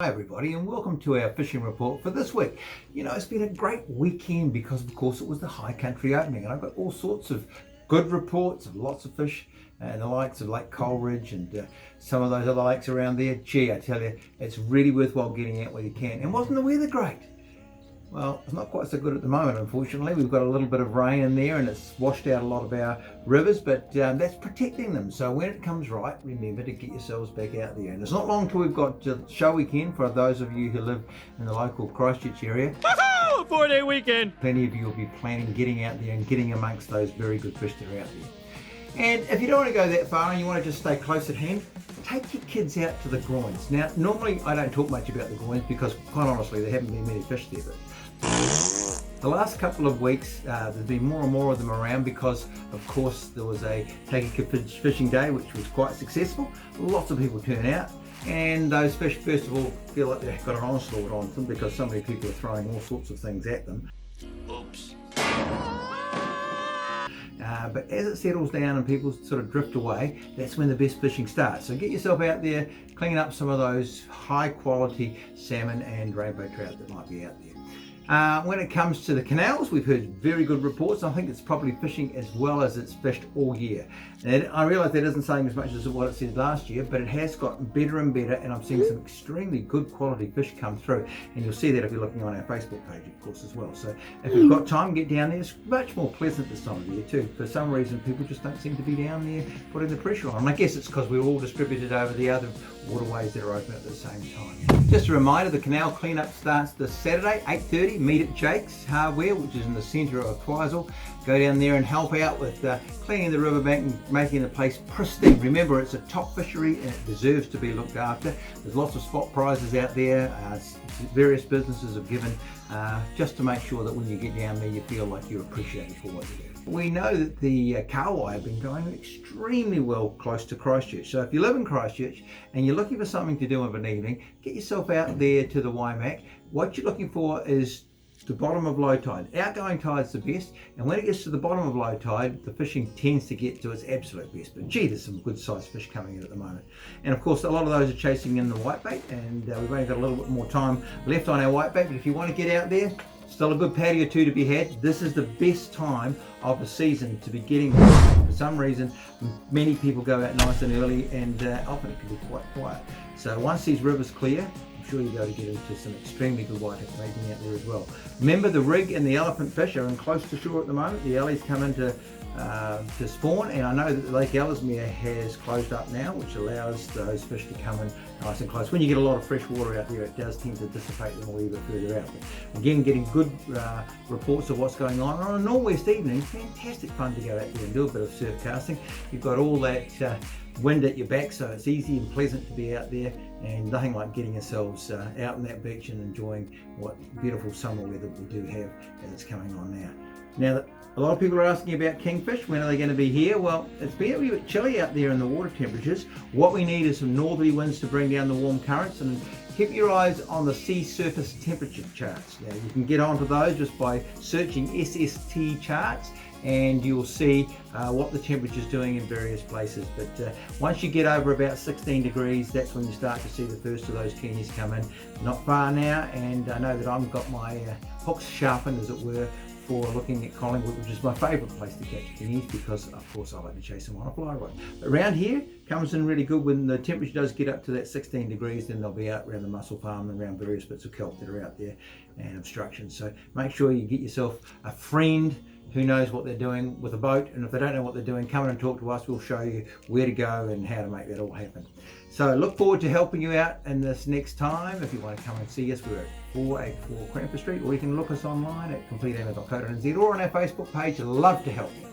Hi everybody, and welcome to our fishing report for this week. You know, it's been a great weekend because of course it was the high country opening, and I've got all sorts of good reports of lots of fish and the likes of Lake Coleridge and some of those other lakes around there. Gee, I tell you, it's really worthwhile getting out where you can. And wasn't the weather great? Well, it's not quite so good at the moment, unfortunately. We've got a little bit of rain in there and it's washed out a lot of our rivers, but that's protecting them. So when it comes right, remember to get yourselves back out there. And it's not long till we've got show weekend for those of you who live in the local Christchurch area. Woohoo! 4-day weekend! Plenty of you will be planning getting out there and getting amongst those very good fish that are out there. And if you don't want to go that far and you want to just stay close at hand, take your kids out to the groins. Now, normally I don't talk much about the groins because quite honestly there haven't been many fish there, but the last couple of weeks there's been more and more of them around because of course there was a Take a Kid fishing day which was quite successful. Lots of people turn out and those fish first of all feel like they've got an onslaught on them because so many people are throwing all sorts of things at them. Oops. But as it settles down and people sort of drift away, that's when the best fishing starts. So get yourself out there, clean up some of those high quality salmon and rainbow trout that might be out there. When it comes to the canals, we've heard very good reports. I think it's probably fishing as well as it's fished all year. And I realise that isn't saying as much as what it said last year, but it has gotten better and better, and I'm seeing some extremely good quality fish come through. And you'll see that if you're looking on our Facebook page, of course, as well. So if you've got time, get down there. It's much more pleasant this time of year too. For some reason, people just don't seem to be down there putting the pressure on. And I guess it's because we're all distributed over the other waterways that are open at the same time. Just a reminder, the canal cleanup starts this Saturday, 8:30. Meet at Jake's Hardware, which is in the centre of Twizel. Go down there and help out with cleaning the riverbank and making the place pristine. Remember, it's a top fishery and it deserves to be looked after. There's lots of spot prizes out there. Various businesses have given just to make sure that when you get down there you feel like you're appreciated for what you do. We know that the Kahawai have been going extremely well close to Christchurch. So if you live in Christchurch and you're looking for something to do of an evening, get yourself out there to the Waimak. What you're looking for is the bottom of low tide. Outgoing tide's the best, and when it gets to the bottom of low tide, the fishing tends to get to its absolute best. But gee, there's some good sized fish coming in at the moment. And of course, a lot of those are chasing in the whitebait, and we've only got a little bit more time left on our whitebait, but if you want to get out there, still a good paddy or two to be had. This is the best time of the season to be getting whitebait. For some reason, many people go out nice and early, and often it can be quite quiet. So once these rivers clear, I'm sure you go to get into some extremely good whitehead mating out there as well. Remember, the rig and the elephant fish are in close to shore at the moment. The ellies come in to spawn, and I know that Lake Ellesmere has closed up now, which allows those fish to come in nice and close. When you get a lot of fresh water out there, it does tend to dissipate them a wee bit further out. But again, getting good reports of what's going on. On a northwest evening, fantastic fun to go out there and do a bit of surf casting. You've got all that wind at your back, so it's easy and pleasant to be out there, and nothing like getting yourselves out on that beach and enjoying what beautiful summer weather we do have as it's coming on now. Now, a lot of people are asking about kingfish. When are they going to be here? Well, it's been a wee bit chilly out there in the water temperatures. What we need is some northerly winds to bring down the warm currents, and keep your eyes on the sea surface temperature charts. Now, you can get onto those just by searching SST charts, and you'll see what the temperature is doing in various places. But once you get over about 16 degrees, that's when you start to see the first of those tennies come in. Not far now, and I know that I've got my hooks sharpened, as it were, for looking at Collingwood, which is my favourite place to catch tennies because, of course, I like to chase them on a fly rod. But around here, comes in really good when the temperature does get up to that 16 degrees, then they'll be out around the mussel farm and around various bits of kelp that are out there and obstructions. So make sure you get yourself a friend who knows what they're doing with a boat, and if they don't know what they're doing, come in and talk to us. We'll show you where to go and how to make that all happen. So look forward to helping you out in this next time. If you want to come and see us, we're at 484 Cranford Street, or you can look us online at completeangler.co.nz or on our Facebook page. Love to help you.